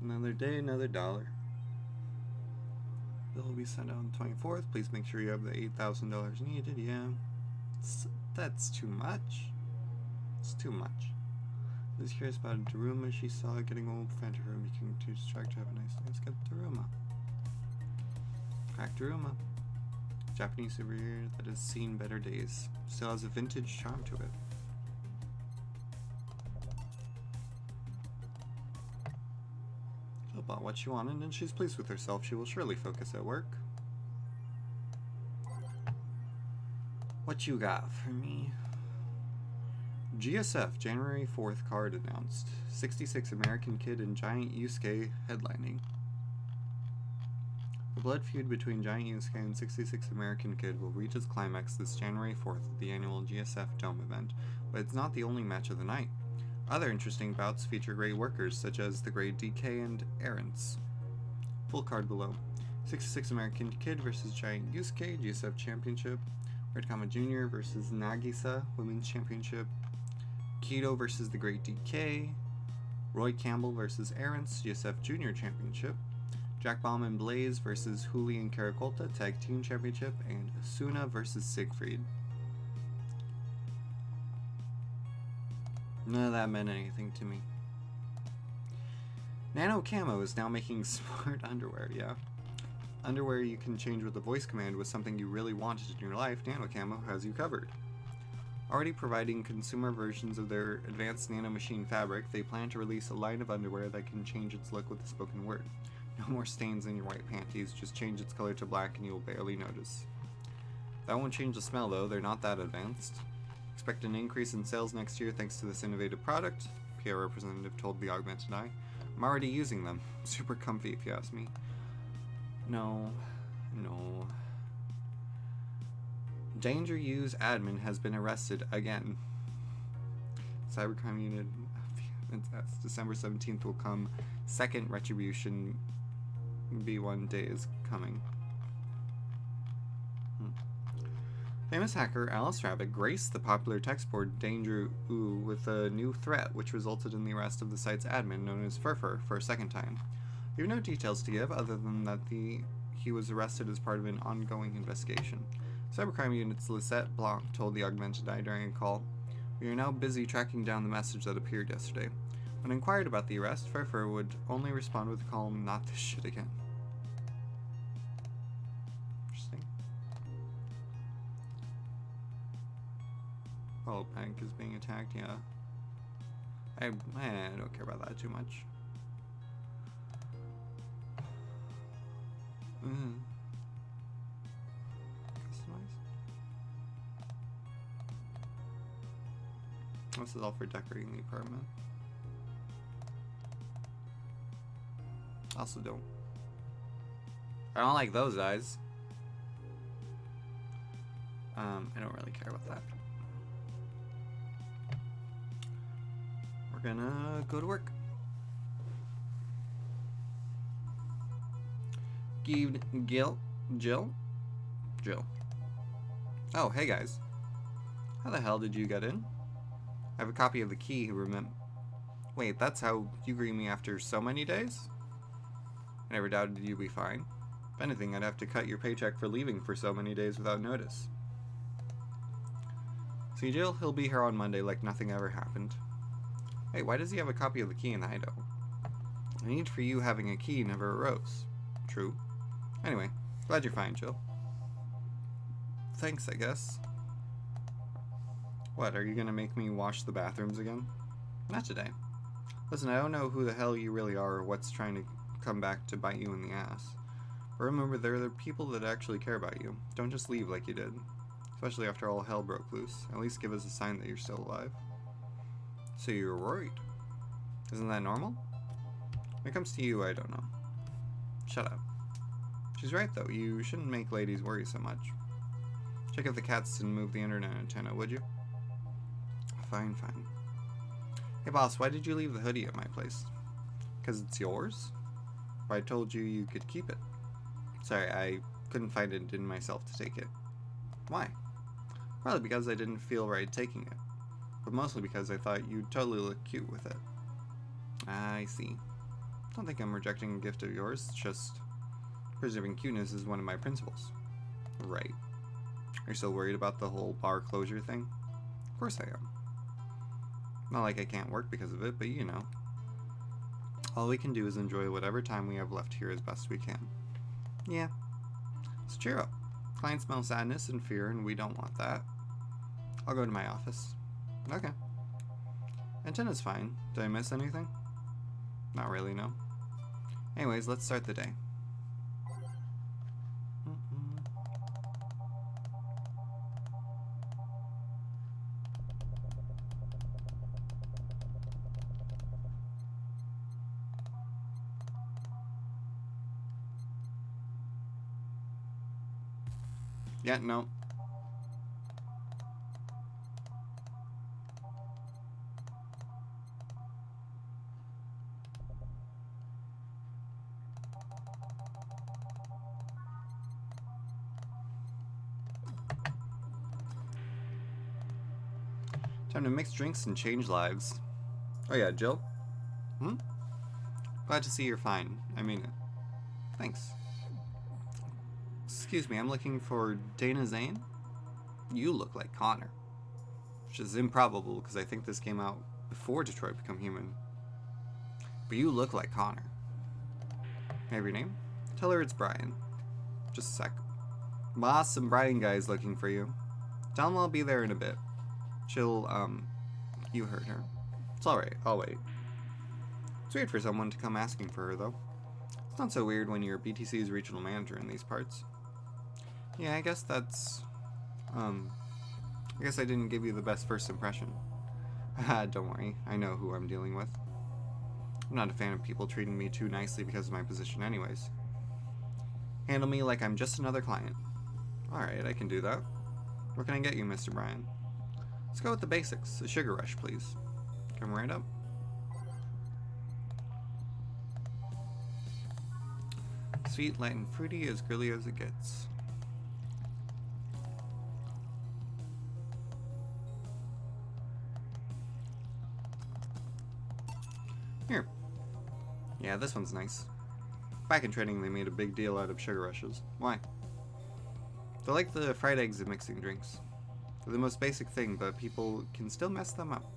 Another day, another dollar. Bill will be sent out on the 24th. Please make sure you have the $8,000 needed. Yeah. That's too much. It's too much. Liz curious about Daruma she saw getting old, prevented her making too distracted to have a nice day. Let's get Daruma. Crack Daruma. Japanese superhero that has seen better days. Still has a vintage charm to it. Jill bought what she wanted and she's pleased with herself. She will surely focus at work. What you got for me? GSF, January 4th card announced. 66 American Kid and Giant Yusuke headlining. The blood feud between Giant Yusuke and 66 American Kid will reach its climax this January 4th at the annual GSF Dome event, but it's not the only match of the night. Other interesting bouts feature great workers such as the Great DK and Errands. Full card below. 66 American Kid versus Giant Yusuke, GSF Championship. Red Kama Jr. versus Nagisa, Women's Championship. Keto versus the Great DK. Roy Campbell versus Errands, GSF Junior Championship. Jack Baum and Blaze versus Huli and Caracolta, Tag Team Championship. And Asuna versus Siegfried. None of that meant anything to me. Nano Camo is now making smart underwear, yeah. Underwear you can change with a voice command was something you really wanted in your life. Nano Camo has you covered. Already providing consumer versions of their advanced nano machine fabric, they plan to release a line of underwear that can change its look with a spoken word. No more stains in your white panties, just change its color to black and you'll barely notice. That won't change the smell though, they're not that advanced. Expect an increase in sales next year thanks to this innovative product, PR representative told the Augmented Eye. I'm already using them. Super comfy if you ask me. No. Danger Use admin has been arrested again. Cybercrime unit December 17th will come. Second Retribution B1 day is coming. Famous hacker Alice Rabbit graced the popular text board Danger Ooh with a new threat, which resulted in the arrest of the site's admin known as Furfur for a second time. We have no details to give other than that he was arrested as part of an ongoing investigation. Cybercrime Unit's Lisette Blanc told the Augmented Eye during a call, "We are now busy tracking down the message that appeared yesterday." When inquired about the arrest, Furfur would only respond with the calm, "Not this shit again." Interesting. Oh, Bank is being attacked, yeah. I don't care about that too much. This is all for decorating the apartment. Also I don't like those eyes. I don't really care about that. We're gonna go to work. Jill. Oh, hey guys. How the hell did you get in? I have a copy of the key. Wait, that's how you greet me after so many days? I never doubted you'd be fine. If anything, I'd have to cut your paycheck for leaving for so many days without notice. See, Jill, he'll be here on Monday like nothing ever happened. Hey, why does he have a copy of the key and I don't? The need for you having a key never arose. True. Anyway, glad you're fine, Jill. Thanks, I guess. What, are you gonna make me wash the bathrooms again? Not today. Listen, I don't know who the hell you really are or what's trying to come back to bite you in the ass. But remember, there are people that actually care about you. Don't just leave like you did. Especially after all hell broke loose. At least give us a sign that you're still alive. So you're worried. Isn't that normal? When it comes to you, I don't know. Shut up. She's right though, you shouldn't make ladies worry so much. Check if the cats didn't move the internet antenna, would you? Fine. Hey boss, why did you leave the hoodie at my place? 'Cause it's yours? Well, I told you you could keep it. Sorry, I couldn't find it in myself to take it. Why? Probably because I didn't feel right taking it. But mostly because I thought you'd totally look cute with it. I see. Don't think I'm rejecting a gift of yours, it's just preserving cuteness is one of my principles. Right. Are you still worried about the whole bar closure thing? Of course I am. Not like I can't work because of it, but you know. All we can do is enjoy whatever time we have left here as best we can. Yeah. So cheer up. Clients smell sadness and fear, and we don't want that. I'll go to my office. Okay. Antenna's fine. Did I miss anything? Not really, no. Anyways, let's start the day. Yeah, no. Time to mix drinks and change lives. Oh yeah, Jill? Glad to see you're fine. I mean it. Thanks. Excuse me, I'm looking for Dana Zane? You look like Connor. Which is improbable because I think this came out before Detroit Become Human. But you look like Connor. May I have your name? Tell her it's Brian. Just a sec. Boss, some Brian guy's looking for you. Tell him I'll be there in a bit. She'll, you heard her. It's alright, I'll wait. It's weird for someone to come asking for her, though. It's not so weird when you're BTC's regional manager in these parts. Yeah, I guess that's, I guess I didn't give you the best first impression. Don't worry, I know who I'm dealing with. I'm not a fan of people treating me too nicely because of my position anyways. Handle me like I'm just another client. Alright, I can do that. What can I get you, Mr. Brian? Let's go with the basics. A sugar rush, please. Come right up. Sweet, light, and fruity, as girly as it gets. Here. Yeah, this one's nice. Back in training, they made a big deal out of sugar rushes. Why? They're like the fried eggs of mixing drinks. They're the most basic thing, but people can still mess them up.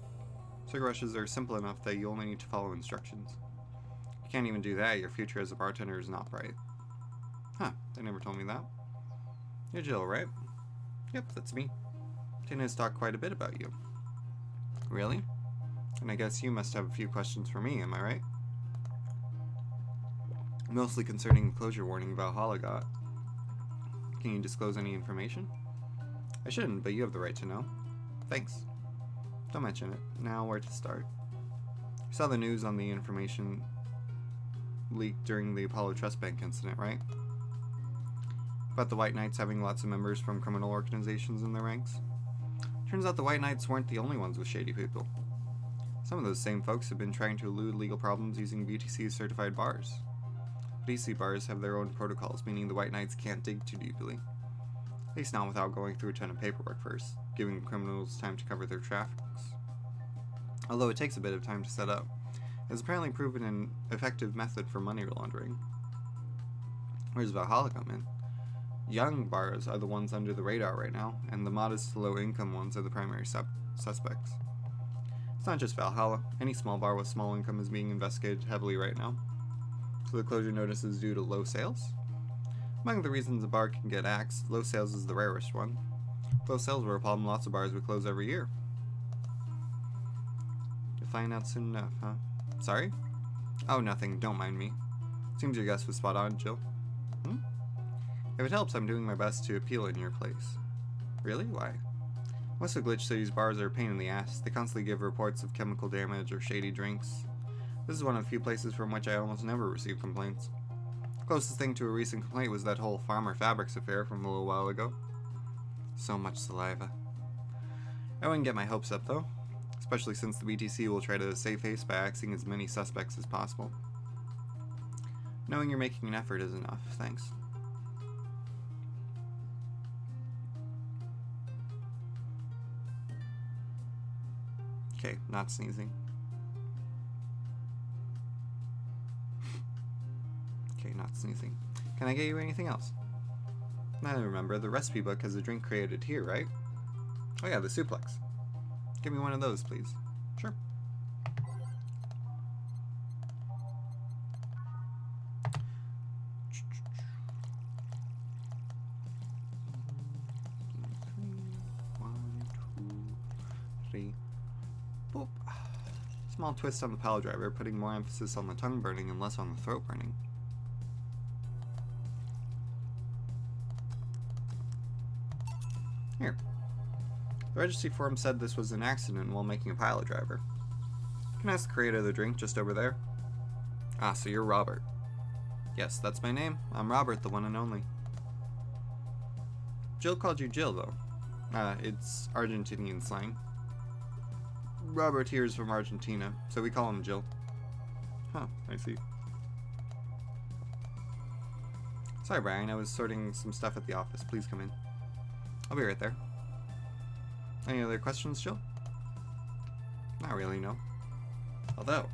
Sugar rushes are simple enough that you only need to follow instructions. If you can't even do that, your future as a bartender is not bright. Huh, they never told me that. You're Jill, right? Yep, that's me. Tina has talked quite a bit about you. Really? And I guess you must have a few questions for me, am I right? Mostly concerning the closure warning Valhalla got. Can you disclose any information? I shouldn't, but you have the right to know. Thanks. Don't mention it. Now where to start? You saw the news on the information leak during the Apollo Trust Bank incident, right? About the White Knights having lots of members from criminal organizations in their ranks. Turns out the White Knights weren't the only ones with shady people. Some of those same folks have been trying to elude legal problems using BTC's certified bars. BTC bars have their own protocols, meaning the White Knights can't dig too deeply. At least not without going through a ton of paperwork first, giving criminals time to cover their traffics. Although it takes a bit of time to set up, it has apparently proven an effective method for money laundering. Where does Valhalla come in? Young bars are the ones under the radar right now, and the modest to low-income ones are the primary suspects. It's not just Valhalla. Any small bar with small income is being investigated heavily right now. So the closure notice is due to low sales? Among the reasons a bar can get axed, low sales is the rarest one. If low sales were a problem, lots of bars would close every year. You'll find out soon enough, huh? Sorry? Oh, nothing. Don't mind me. Seems your guess was spot on, Jill. If it helps, I'm doing my best to appeal in your place. Really? Why? Most of Glitch City's bars are a pain in the ass. They constantly give reports of chemical damage or shady drinks. This is one of the few places from which I almost never receive complaints. Closest thing to a recent complaint was that whole Farmer Fabrics affair from a little while ago. So much saliva. I wouldn't get my hopes up, though. Especially since the BTC will try to save face by axing as many suspects as possible. Knowing you're making an effort is enough, thanks. Okay, not sneezing. Okay, not sneezing. Can I get you anything else? I remember, the recipe book has a drink created here, right? Oh yeah, the suplex. Give me one of those, please. Sure. One, two, three. Boop. Small twist on the pile driver, putting more emphasis on the tongue burning and less on the throat burning. Here. The registry form said this was an accident while making a pile driver. Can I ask the creator of the drink just over there? Ah, so you're Robert. Yes, that's my name. I'm Robert, the one and only. Jill called you Jill, though. It's Argentinian slang. Robert here is from Argentina, so we call him Jill. Huh, I see. Sorry, Brian, I was sorting some stuff at the office. Please come in. I'll be right there. Any other questions, Jill? Not really, no. Although,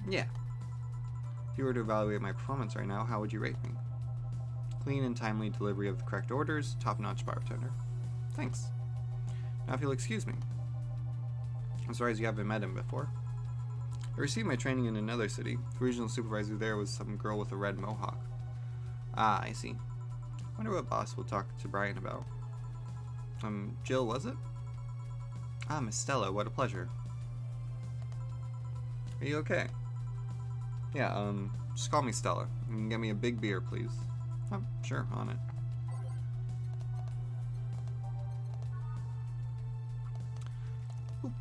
yeah. If you were to evaluate my performance right now, how would you rate me? Clean and timely delivery of the correct orders, top-notch bartender. Thanks. Now if you'll excuse me. I'm sorry you haven't met him before. I received my training in another city. The regional supervisor there was some girl with a red mohawk. Ah, I see. Wonder what boss will talk to Brian about. Jill, was it? Ah, Miss Stella, what a pleasure. Are you okay? Yeah, just call me Stella. You can get me a big beer, please. Oh, sure, on it. Oop.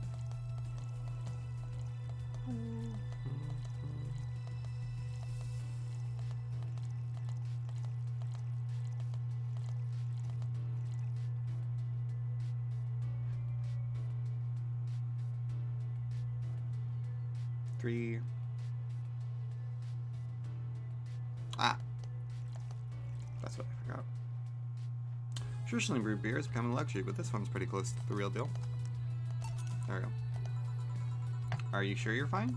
3. Ah. That's what I forgot. Traditionally brewed beer has become a luxury, but this one's pretty close to the real deal. There we go. Are you sure you're fine?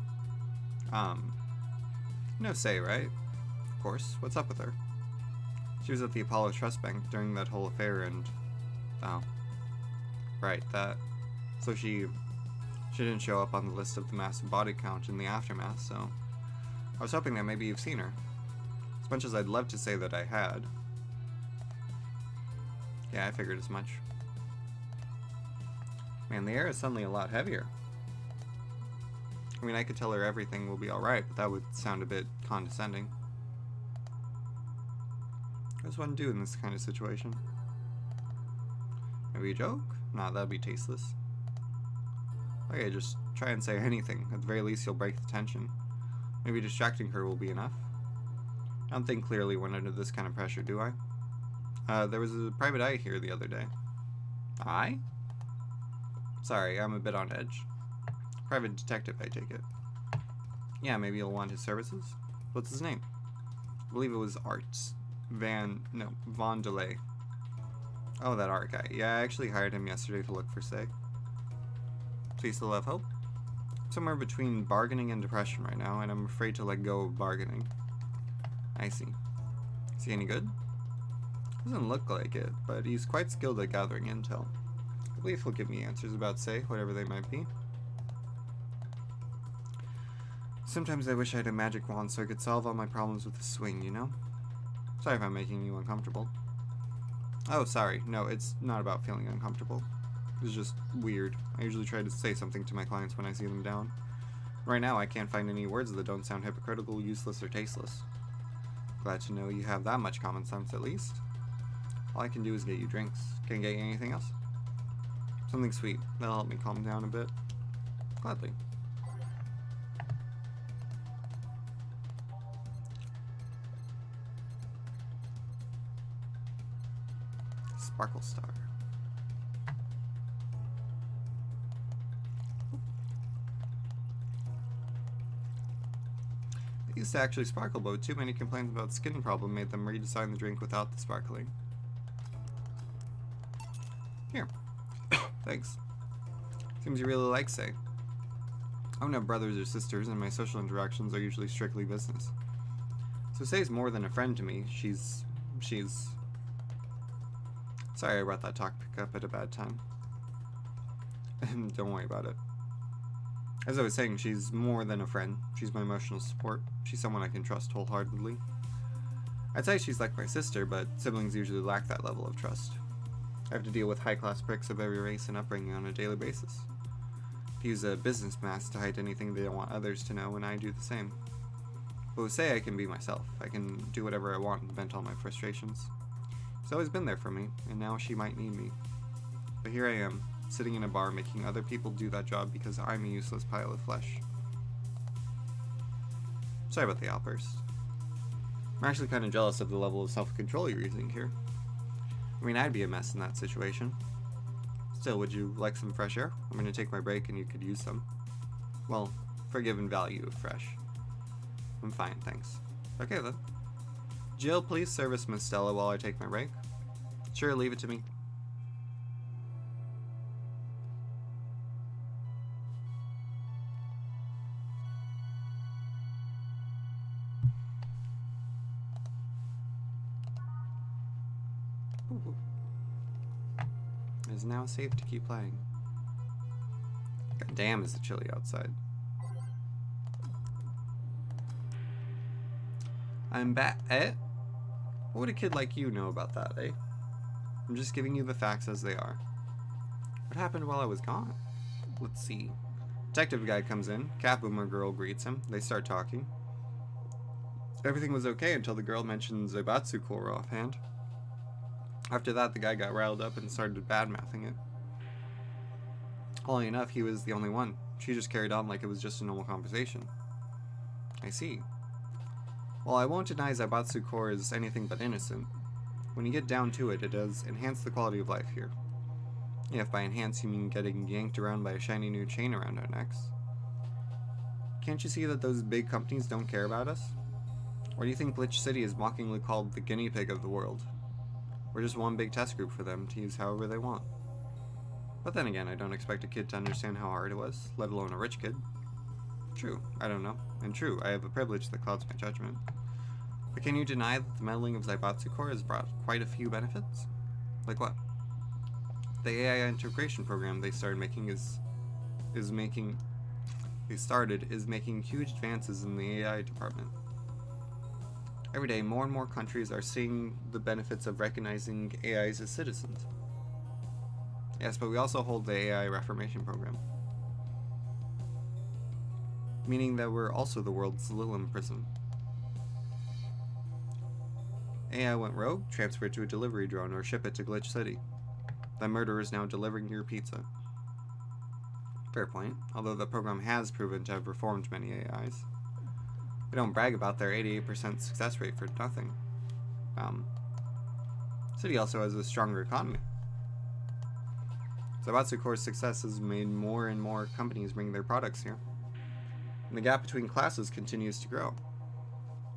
No say, right? Of course. What's up with her? She was at the Apollo Trust Bank during that whole affair and... Oh. Right, that... So she didn't show up on the list of the massive body count in the aftermath, so... I was hoping that maybe you've seen her. As much as I'd love to say that I had. Yeah, I figured as much. Man, the air is suddenly a lot heavier. I mean, I could tell her everything will be alright, but that would sound a bit condescending. What does one do in this kind of situation? Maybe a joke? Nah, that'd be tasteless. Okay, just try and say anything. At the very least, you'll break the tension. Maybe distracting her will be enough. I don't think clearly when under this kind of pressure, do I? There was a private eye here the other day. Eye? Sorry, I'm a bit on edge. Private detective, I take it. Yeah, maybe you'll want his services? What's his name? I believe it was Arts. Von Delay. Oh, that art guy. Yeah, I actually hired him yesterday to look for Say. So you still have hope? Somewhere between bargaining and depression right now, and I'm afraid to let go of bargaining. I see. Is he any good? Doesn't look like it, but he's quite skilled at gathering intel. I believe he'll give me answers about Say, whatever they might be. Sometimes I wish I had a magic wand so I could solve all my problems with a swing, you know? Sorry if I'm making you uncomfortable. Oh, sorry. No, it's not about feeling uncomfortable. It's just weird. I usually try to say something to my clients when I see them down. Right now, I can't find any words that don't sound hypocritical, useless, or tasteless. Glad to know you have that much common sense, at least. All I can do is get you drinks. Can I get you anything else? Something sweet. That'll help me calm down a bit. Gladly. Sparkle Star. It used to actually sparkle, but too many complaints about skin problem made them redesign the drink without the sparkling. Here. Thanks. Seems you really like Say. I don't have brothers or sisters, and my social interactions are usually strictly business. Susei's more than a friend to me. She's... Sorry I brought that topic up at a bad time. Don't worry about it. As I was saying, she's more than a friend. She's my emotional support. She's someone I can trust wholeheartedly. I'd say she's like my sister, but siblings usually lack that level of trust. I have to deal with high-class pricks of every race and upbringing on a daily basis. They use a business mask to hide anything they don't want others to know, and I do the same. But with Sei, I can be myself. I can do whatever I want and vent all my frustrations. She's always been there for me, and now she might need me. But here I am, sitting in a bar making other people do that job because I'm a useless pile of flesh. Sorry about the outburst. I'm actually kind of jealous of the level of self-control you're using here. I mean, I'd be a mess in that situation. Still, would you like some fresh air? I'm going to take my break and you could use some. Well, for given value of fresh. I'm fine, thanks. Okay then. Jill, please service Miss Stella while I take my break. Sure, leave it to me. Ooh. It is now safe to keep playing. God damn, is it chilly outside. I'm back. Eh? What would a kid like you know about that, eh? I'm just giving you the facts as they are. What happened while I was gone? Let's see. Detective guy comes in. Cat boomer girl greets him. They start talking. Everything was okay until the girl mentioned Zaibatsu core offhand. After that, the guy got riled up and started bad-mouthing it. Oddly enough, he was the only one. She just carried on like it was just a normal conversation. I see. Well, I won't deny Zaibatsu core is anything but innocent. When you get down to it, it does enhance the quality of life here. Yeah, if by enhance you mean getting yanked around by a shiny new chain around our necks. Can't you see that those big companies don't care about us? Or do you think Glitch City is mockingly called the guinea pig of the world? We're just one big test group for them to use however they want. But then again, I don't expect a kid to understand how hard it was, let alone a rich kid. True, I don't know. And true, I have a privilege that clouds my judgment. But can you deny that the meddling of Zaibatsu core has brought quite a few benefits? Like what? The AI integration program they started making is making huge advances in the AI department. Every day, more and more countries are seeing the benefits of recognizing AIs as citizens. Yes, but we also hold the AI Reformation Program. Meaning that we're also the world's Lilum prison. AI went rogue, transfer it to a delivery drone or ship it to Glitch City. That murderer is now delivering your pizza. Fair point, although the program has proven to have reformed many AIs. They don't brag about their 88% success rate for nothing. City also has a stronger economy. Zaibatsu Core's success has made more and more companies bring their products here. And the gap between classes continues to grow.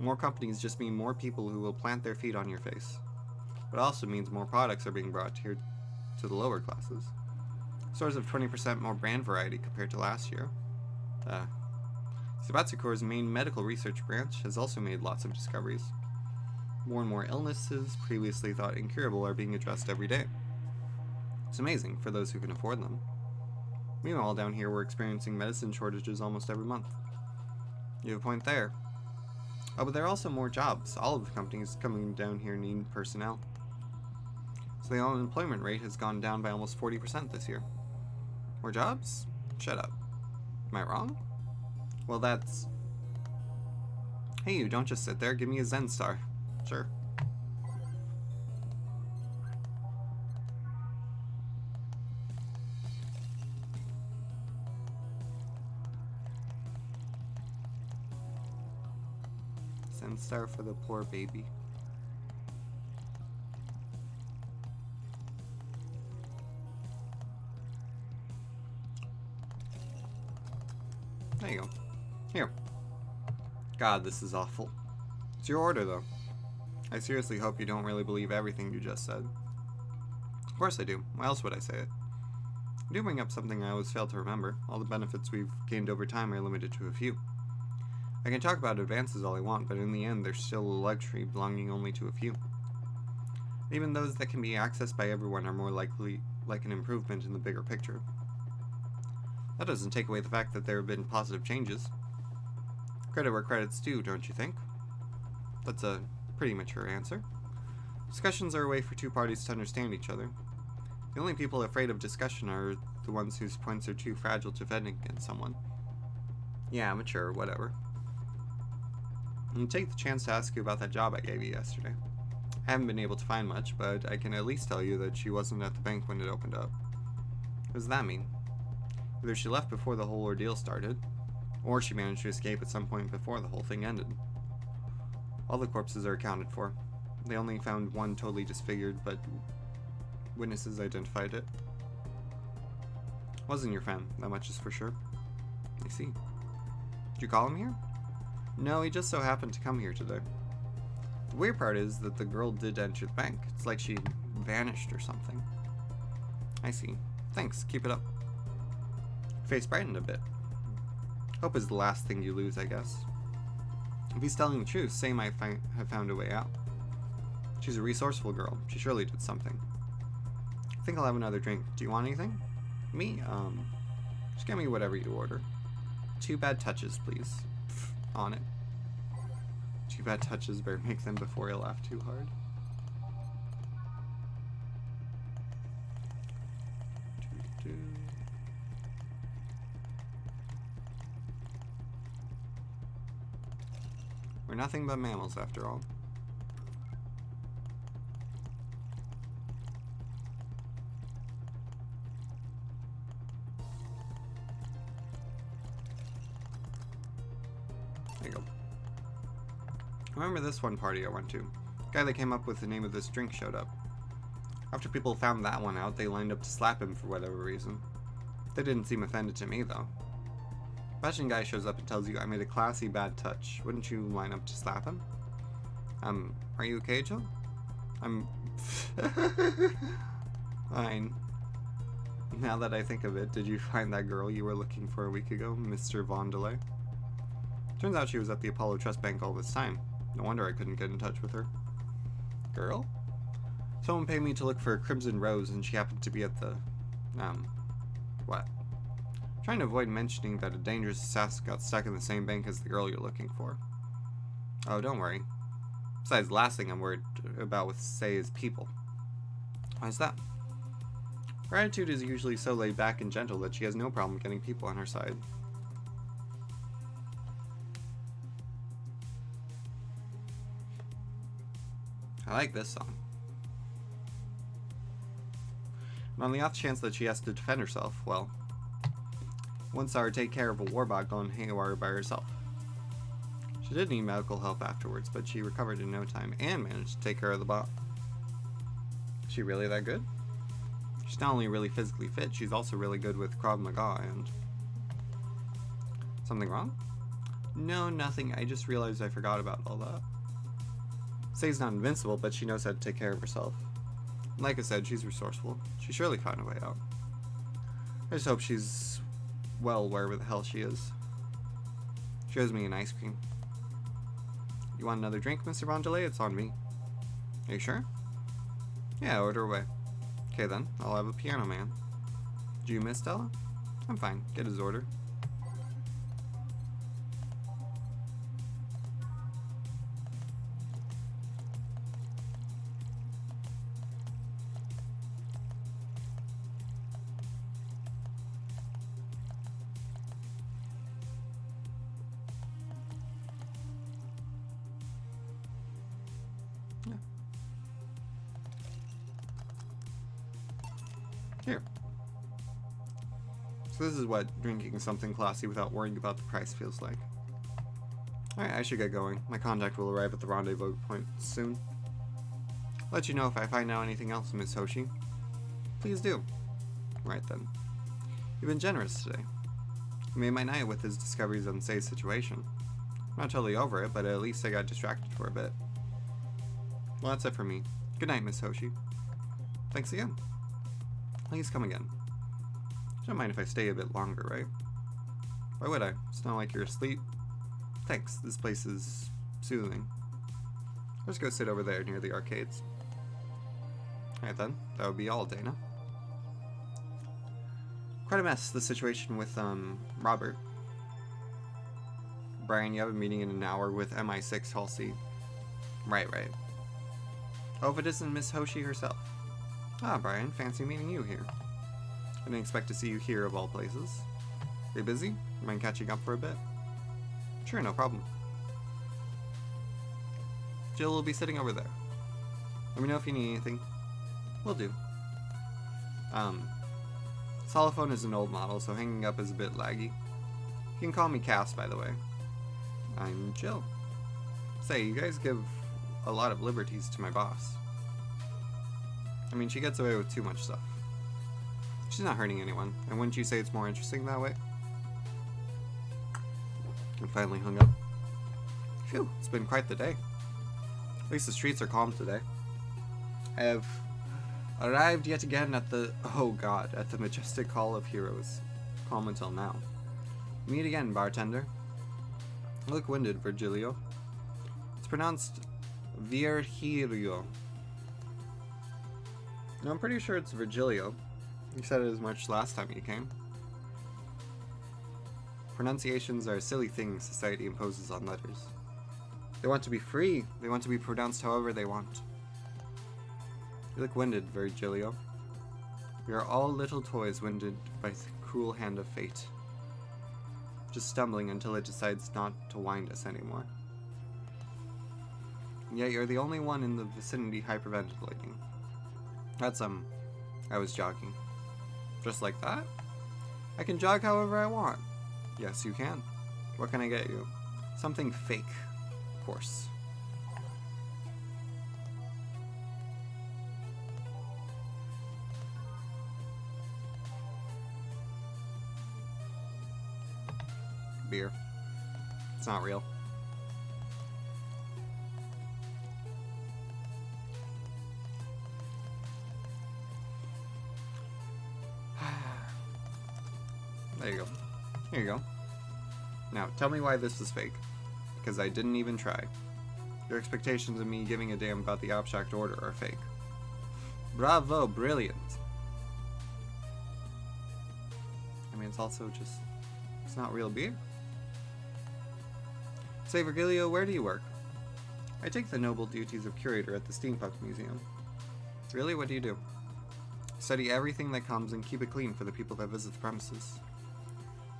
More companies just mean more people who will plant their feet on your face. But it also means more products are being brought here to the lower classes. Stores have 20% more brand variety compared to last year. Zaibatsu Core's main medical research branch has also made lots of discoveries. More and more illnesses previously thought incurable are being addressed every day. It's amazing for those who can afford them. Meanwhile, down here we're experiencing medicine shortages almost every month. You have a point there. Oh, but there are also more jobs. All of the companies coming down here need personnel. So the unemployment rate has gone down by almost 40% this year. More jobs? Shut up. Am I wrong? Well, that's... Hey, you don't just sit there. Give me a Zen star. Sure. Zen star for the poor baby. There you go. Here. God, this is awful. It's your order, though. I seriously hope you don't really believe everything you just said. Of course I do. Why else would I say it? I do bring up something I always fail to remember. All the benefits we've gained over time are limited to a few. I can talk about advances all I want, but in the end, they're still a luxury belonging only to a few. Even those that can be accessed by everyone are more likely like an improvement in the bigger picture. That doesn't take away the fact that there have been positive changes. Credit where credit's due, don't you think? That's a pretty mature answer. Discussions are a way for two parties to understand each other. The only people afraid of discussion are the ones whose points are too fragile to defend against someone. Yeah, mature, whatever. And take the chance to ask you about that job I gave you yesterday. I haven't been able to find much, but I can at least tell you that she wasn't at the bank when it opened up. What does that mean? Either she left before the whole ordeal started, or she managed to escape at some point before the whole thing ended. All the corpses are accounted for. They only found one totally disfigured, but witnesses identified it. Wasn't your friend, that much is for sure. I see. Did you call him here? No, he just so happened to come here today. The weird part is that the girl did enter the bank. It's like she vanished or something. I see. Thanks, keep it up. Your face brightened a bit. Hope is the last thing you lose, I guess. If he's telling the truth, Sam might have found a way out. She's a resourceful girl. She surely did something. I think I'll have another drink. Do you want anything? Me? Just get me whatever you order. 2 bad touches, please. Pfft, on it. 2 bad touches, better make them before you laugh too hard. We're nothing but mammals, after all. There you go. Remember this one party I went to? The guy that came up with the name of this drink showed up. After people found that one out, they lined up to slap him for whatever reason. They didn't seem offended to me, though. Imagine a guy shows up and tells you, I made a classy bad touch. Wouldn't you line up to slap him? Are you okay, Joe? I'm... Fine. Now that I think of it, did you find that girl you were looking for a week ago, Mr. Vondelay? Turns out she was at the Apollo Trust Bank all this time. No wonder I couldn't get in touch with her. Girl? Someone paid me to look for a Crimson Rose, and she happened to be at the... what? Trying to avoid mentioning that a dangerous assassin got stuck in the same bank as the girl you're looking for. Oh, don't worry. Besides, the last thing I'm worried about with Say is people. Why is that? Her attitude is usually so laid back and gentle that she has no problem getting people on her side. I like this song. And on the off chance that she has to defend herself, well, once saw her take care of a warbot gone haywire by herself. She did need medical help afterwards, but she recovered in no time and managed to take care of the bot. Is she really that good? She's not only really physically fit, she's also really good with Krav Maga and... Something wrong? No, nothing. I just realized I forgot about all that. Say's not invincible, but she knows how to take care of herself. Like I said, she's resourceful. She surely found a way out. I just hope she's well wherever the hell she is. She owes me an ice cream. You want another drink, Mr. Vondelay? It's on me. Are you sure? Yeah, order away. Okay then, I'll have a piano man. Do you miss Stella? I'm fine. Get his order. Yeah. Here. So this is what drinking something classy without worrying about the price feels like. Alright, I should get going. My contact will arrive at the rendezvous point soon. I'll let you know if I find out anything else, Miss Hoshi. Please do. Right then. You've been generous today. You made my night with his discoveries on Say's situation. I'm not totally over it, but at least I got distracted for a bit. Well, that's it for me. Good night, Miss Hoshi. Thanks again. Please come again. You don't mind if I stay a bit longer, right? Why would I? It's not like you're asleep. Thanks, this place is soothing. Let's go sit over there near the arcades. Alright then, that would be all, Dana. Quite a mess, the situation with, Robert. Brian, you have a meeting in an hour with MI6 Halsey. Right. Oh, if it isn't Miss Hoshi herself. Ah, Brian, fancy meeting you here. I didn't expect to see you here of all places. Are you busy? Mind catching up for a bit? Sure, no problem. Jill will be sitting over there. Let me know if you need anything. Will do. Telephone is an old model, so hanging up is a bit laggy. You can call me Cass, by the way. I'm Jill. Say, you guys give a lot of liberties to my boss. I mean, she gets away with too much stuff. She's not hurting anyone, and wouldn't you say it's more interesting that way? And finally hung up. Phew, it's been quite the day. At least the streets are calm today. I have arrived yet again at the, oh god, at the majestic Hall of Heroes. Calm until now. Meet again, bartender. You look winded, Virgilio. It's pronounced Virgilio. No, I'm pretty sure it's Virgilio. You said it as much last time you came. Pronunciations are a silly thing society imposes on letters. They want to be free. They want to be pronounced however they want. You look winded, Virgilio. We are all little toys winded by the cruel hand of fate. Just stumbling until it decides not to wind us anymore. And yet you're the only one in the vicinity hyperventilating. That's, I was jogging. Just like that? I can jog however I want. Yes, you can. What can I get you? Something fake, of course. Beer. It's not real. There you go. Here you go. Now, tell me why this is fake. Because I didn't even try. Your expectations of me giving a damn about the abstract order are fake. Bravo, brilliant. I mean, it's also just... it's not real beer. Say, Virgilio, where do you work? I take the noble duties of curator at the Steampunk Museum. Really? What do you do? Study everything that comes and keep it clean for the people that visit the premises.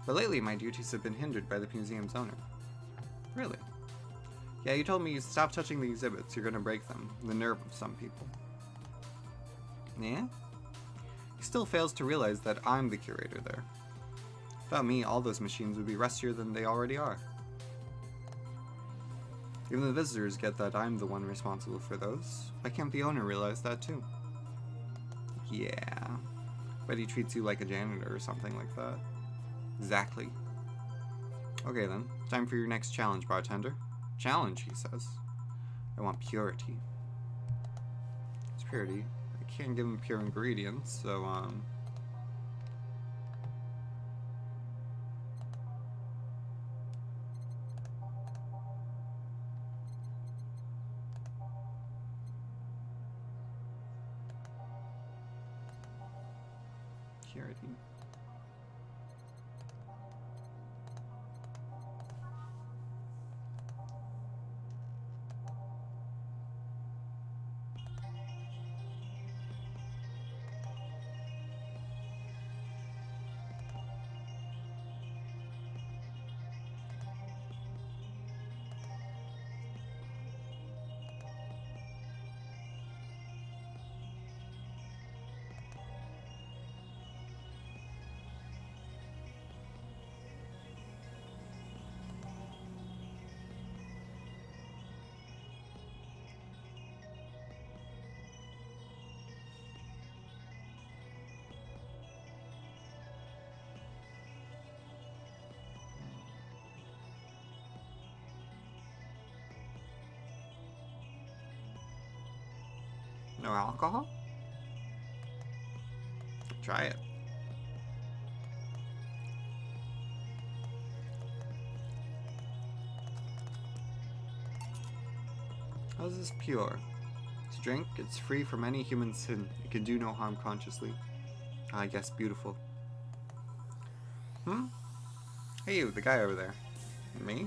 But lately, my duties have been hindered by the museum's owner. Really? Yeah, you told me you stop touching the exhibits, you're gonna break them. The nerve of some people. Yeah? He still fails to realize that I'm the curator there. Without me, all those machines would be rustier than they already are. Even the visitors get that I'm the one responsible for those. Why can't the owner realize that too? Yeah. Bet he treats you like a janitor or something like that. Exactly. Okay then, time for your next challenge, bartender. Challenge, he says. I want purity. It's purity. I can't give him pure ingredients, so, purity. No alcohol? Try it. How is this pure? It's a drink. It's free from any human sin. It can do no harm consciously. Ah, yes, beautiful. Hmm? Hey you, the guy over there. Me?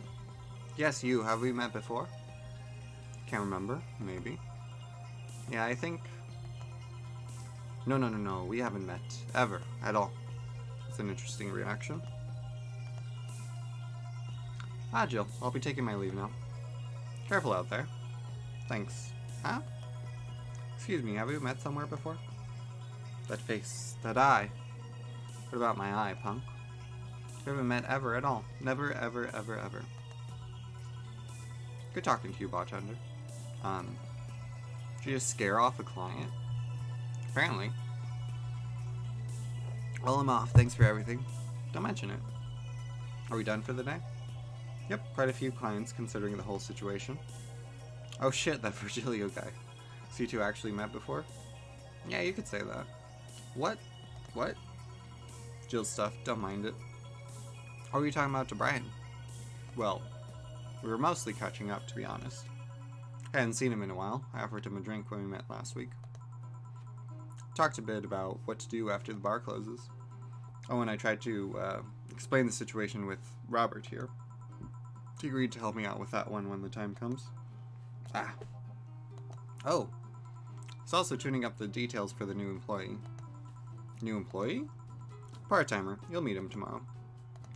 Yes, you. Have we met before? Can't remember. Maybe. Yeah, I think... No. We haven't met. Ever. At all. It's an interesting reaction. Ah, Jill. I'll be taking my leave now. Careful out there. Thanks. Huh? Excuse me, have we met somewhere before? That face. That eye. What about my eye, punk? We haven't met ever at all. Never, ever. Good talking to you, bartender. Did you just scare off a client? Apparently. Well, I'm off. Thanks for everything. Don't mention it. Are we done for the day? Yep, quite a few clients considering the whole situation. Oh shit, that Virgilio guy. So you two actually met before? Yeah, you could say that. What? What? Jill's stuff, don't mind it. What were you talking about to Brian? Well, we were mostly catching up, to be honest. I hadn't seen him in a while. I offered him a drink when we met last week. Talked a bit about what to do after the bar closes. Oh, and I tried to explain the situation with Robert here. He agreed to help me out with that one when the time comes. Ah. Oh. He's also tuning up the details for the new employee. New employee? Part-timer. You'll meet him tomorrow.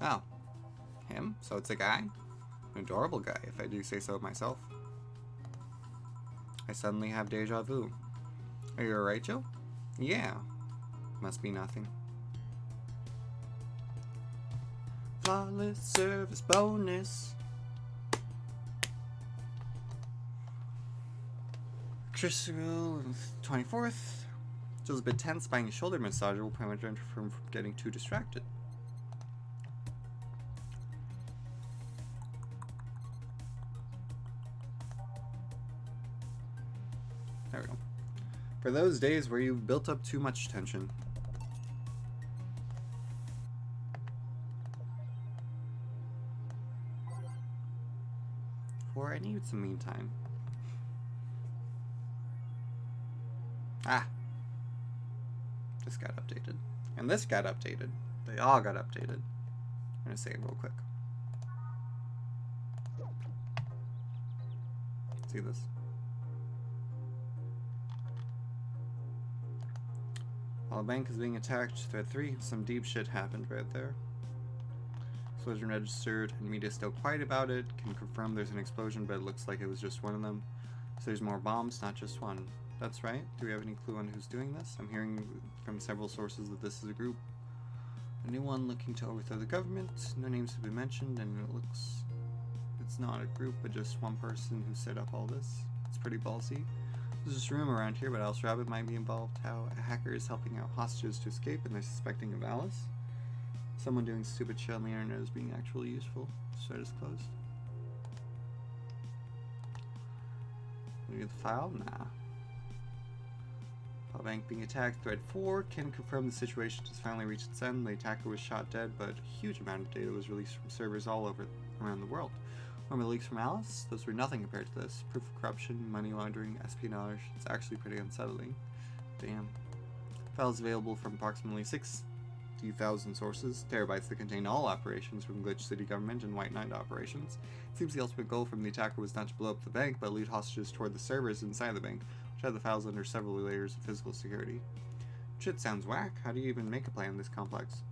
Oh. Him? So it's a guy? An adorable guy, if I do say so myself. I suddenly have deja vu. Are you alright, Joe? Yeah. Must be nothing. Flawless service bonus. Crystal 24th. Jill's a bit tense. Buying a shoulder massager will prevent her from getting too distracted. There we go. For those days where you've built up too much tension. For I need some meantime. Ah. This got updated. And this got updated. They all got updated. I'm gonna save real quick. See this? While the bank is being attacked, threat 3, some deep shit happened right there. Explosion registered, and media still quiet about it. Can confirm there's an explosion, but it looks like it was just one of them. So there's more bombs, not just one. That's right. Do we have any clue on who's doing this? I'm hearing from several sources that this is a group. A new one looking to overthrow the government. No names have been mentioned, and it looks... it's not a group, but just one person who set up all this. It's pretty ballsy. There's this rumor around here, but Alice Rabbit might be involved. How a hacker is helping out hostages to escape, and they're suspecting of Alice. Someone doing stupid shit on the internet is being actually useful. Thread is closed. Look at the file? Nah. File bank being attacked. Thread 4 can confirm the situation has finally reached its end. The attacker was shot dead, but a huge amount of data was released from servers all over around the world. Remember the leaks from Alice? Those were nothing compared to this. Proof of corruption, money laundering, espionage. It's actually pretty unsettling. Damn. Files available from approximately 60,000 sources, terabytes that contain all operations from Glitch City government and White Knight operations. It seems the ultimate goal from the attacker was not to blow up the bank, but lead hostages toward the servers inside the bank, which had the files under several layers of physical security. Shit sounds whack. How do you even make a plan this complex?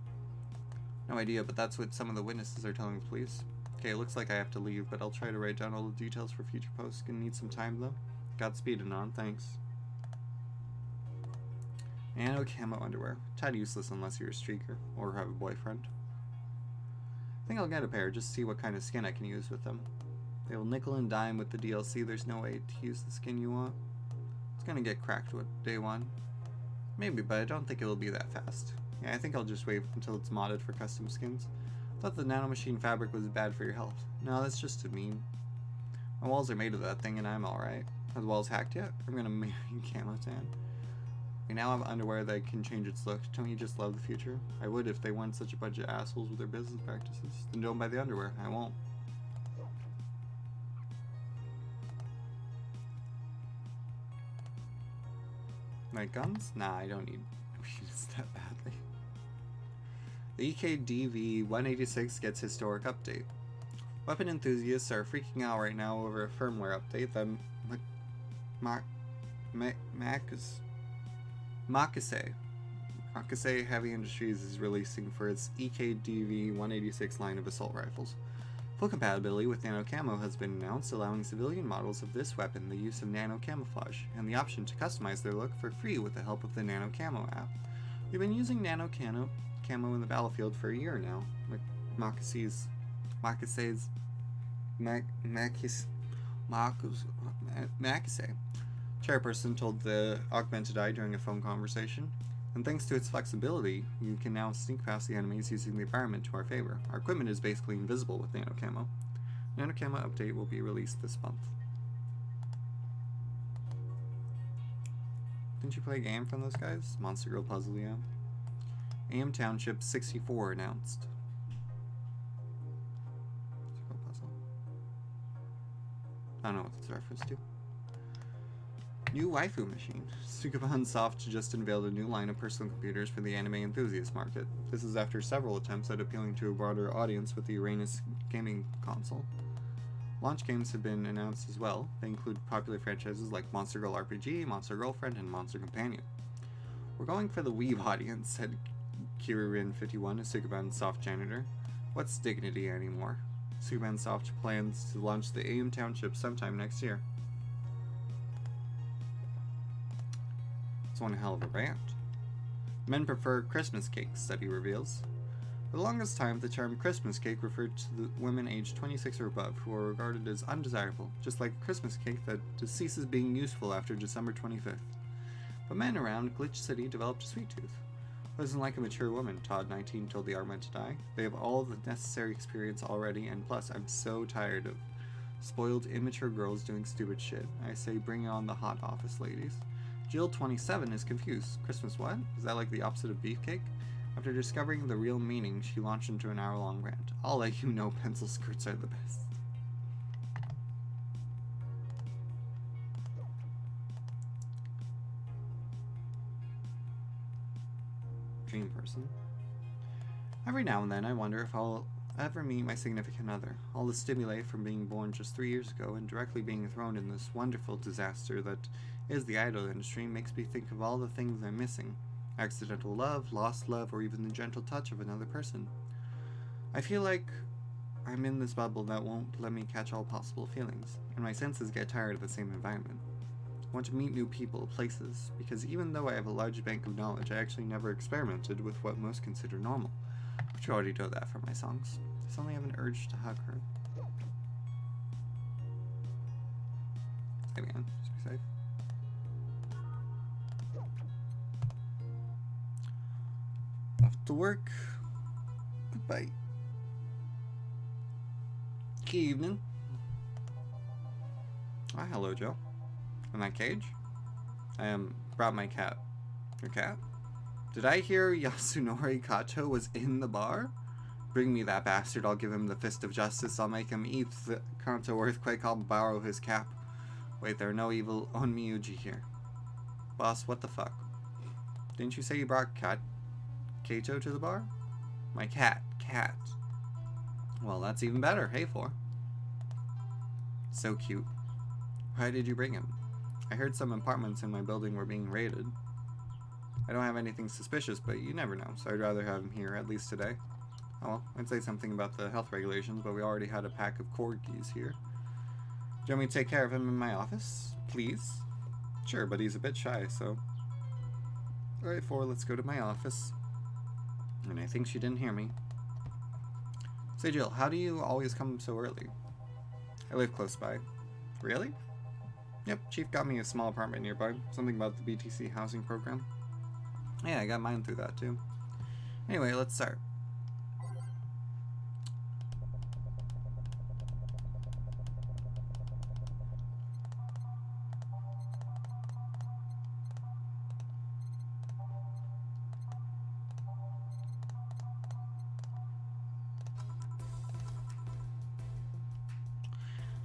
No idea, but that's what some of the witnesses are telling the police. Okay, it looks like I have to leave, but I'll try to write down all the details for future posts. Gonna need some time though. Godspeed, Anon. Thanks. And no camo underwear. Tad useless unless you're a streaker or have a boyfriend. I think I'll get a pair just to see what kind of skin I can use with them. They will nickel and dime with the DLC. There's no way to use the skin you want. It's gonna get cracked with day one. Maybe, but I don't think it'll be that fast. Yeah, I think I'll just wait until it's modded for custom skins. Thought the nanomachine fabric was bad for your health. No, that's just a meme. My walls are made of that thing and I'm alright. Are the walls hacked yet? I'm gonna marry camo tan. We now have underwear that can change its look. Don't you just love the future? I would if they weren't such a bunch of assholes with their business practices. Then don't buy the underwear. I won't. Like guns? Nah, I don't need weapons that badly. The EKDV 186 gets historic update. Weapon enthusiasts are freaking out right now over a firmware update that Makase Heavy Industries is releasing for its EKDV 186 line of assault rifles. Full compatibility with nano camo has been announced, allowing civilian models of this weapon the use of nano camouflage and the option to customize their look for free with the help of the nano camo app. We've been using nano camo in the battlefield for a year now. Makase's chairperson told the Augmented Eye during a phone conversation. And thanks to its flexibility, you can now sneak past the enemies using the environment to our favor. Our equipment is basically invisible with nano camo. Nano camo update will be released this month. Didn't you play a game from those guys? Monster Girl Puzzle, yeah. AM Township 64 announced. Puzzle. I don't know what that's a reference to. New waifu machine. Sukaban Soft just unveiled a new line of personal computers for the anime enthusiast market. This is after several attempts at appealing to a broader audience with the Uranus gaming console. Launch games have been announced as well. They include popular franchises like Monster Girl RPG, Monster Girlfriend, and Monster Companion. We're going for the weeb audience, said Kiririn51, a Sukaban Soft janitor. What's dignity anymore? Sukaban Soft plans to launch the AM Township sometime next year. One hell of a brand. Men prefer Christmas cakes, study reveals. For the longest time, the term Christmas cake referred to the women aged 26 or above who are regarded as undesirable, just like a Christmas cake that ceases being useful after December 25th. But men around Glitch City developed a sweet tooth. Wasn't like a mature woman, Todd 19 told the Augmented Eye. They have all the necessary experience already, and plus, I'm so tired of spoiled, immature girls doing stupid shit. I say bring on the hot office ladies. Jill27 is confused. Christmas what? Is that like the opposite of beefcake? After discovering the real meaning, she launched into an hour-long rant. I'll let you know pencil skirts are the best. Dream person. Every now and then I wonder if I'll ever meet my significant other. All the stimuli from being born just 3 years ago and directly being thrown in this wonderful disaster that is the idol industry makes me think of all the things I'm missing. Accidental love, lost love, or even the gentle touch of another person. I feel like I'm in this bubble that won't let me catch all possible feelings, and my senses get tired of the same environment. I want to meet new people, places, because even though I have a large bank of knowledge, I actually never experimented with what most consider normal. But you already know that from my songs. I suddenly have an urge to hug her. Hey man, just be safe. Off to work. Goodbye. Good evening. Ah, hello, Joe. In that cage? I brought my cat. Your cat? Did I hear Yasunori Kato was in the bar? Bring me that bastard, I'll give him the fist of justice. I'll make him eat the Kanto earthquake, I'll borrow his cap. Wait, there are no evil Onmyuji here. Boss, what the fuck? Didn't you say you brought Kato to the bar? My cat. Well, that's even better. Hey, for. So cute. Why did you bring him? I heard some apartments in my building were being raided. I don't have anything suspicious, but you never know, so I'd rather have him here, at least today. Oh well, I'd say something about the health regulations, but we already had a pack of corgis here. Do you want me to take care of him in my office? Please? Sure, but he's a bit shy, so... Alright, 4, let's go to my office. And I think she didn't hear me. Say, Jill, how do you always come so early? I live close by. Really? Yep, Chief got me a small apartment nearby. Something about the BTC housing program. Yeah, I got mine through that too. Anyway, let's start.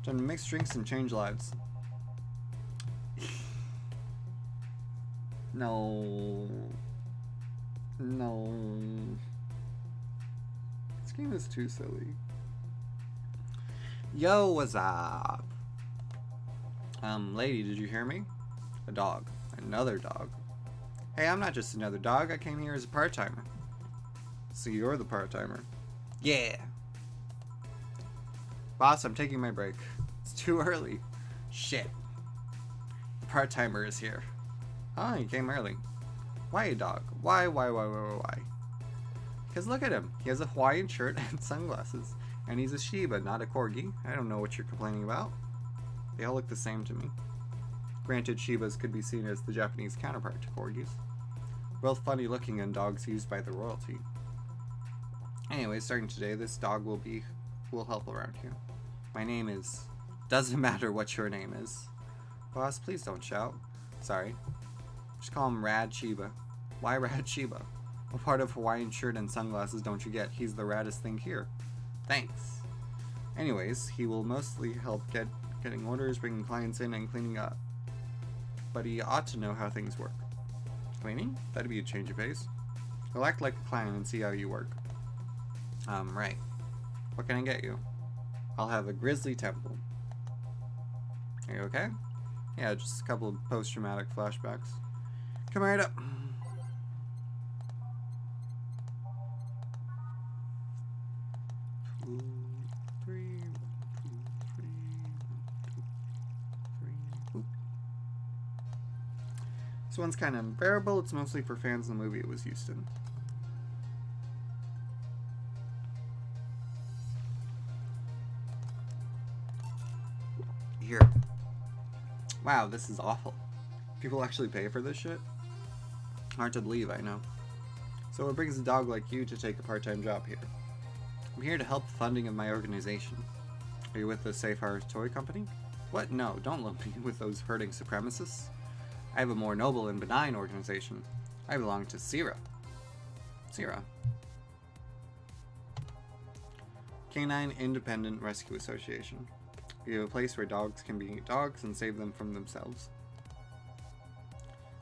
Time to mix drinks and change lives. No. No. This game is too silly. Yo, what's up? Lady, did you hear me? A dog. Another dog. Hey, I'm not just another dog. I came here as a part-timer. So you're the part-timer. Yeah. Boss, I'm taking my break. It's too early. Shit. The part-timer is here. Oh, you came early. Why a dog? Why? Because look at him. He has a Hawaiian shirt and sunglasses. And he's a Shiba, not a Corgi. I don't know what you're complaining about. They all look the same to me. Granted, Shibas could be seen as the Japanese counterpart to Corgis. Both funny looking and dogs used by the royalty. Anyway, starting today, this dog will help around here. My name is... Doesn't matter what your name is. Boss, please don't shout. Sorry. Just call him Rad Shiba. Why Rad Shiba? What part of Hawaiian shirt and sunglasses don't you get? He's the raddest thing here. Thanks. Anyways, he will mostly help getting orders, bringing clients in, and cleaning up. But he ought to know how things work. Cleaning? That'd be a change of pace. He'll act like a client and see how you work. Right. What can I get you? I'll have a grizzly temple. Are you okay? Yeah, just a couple of post-traumatic flashbacks. Come right up. 2, 3, 1, 2, 3, 1, 2, 3. Ooh. This one's kind of unbearable. It's mostly for fans of the movie it was used in. Here. Wow, this is awful. People actually pay for this shit? Hard to believe, I know. So what brings a dog like you to take a part-time job here? I'm here to help the funding of my organization. Are you with the Safe Harbor Toy Company? What? No, don't lump me with those hurting supremacists. I have a more noble and benign organization. I belong to CIRA. CIRA. Canine Independent Rescue Association. We have a place where dogs can be dogs and save them from themselves.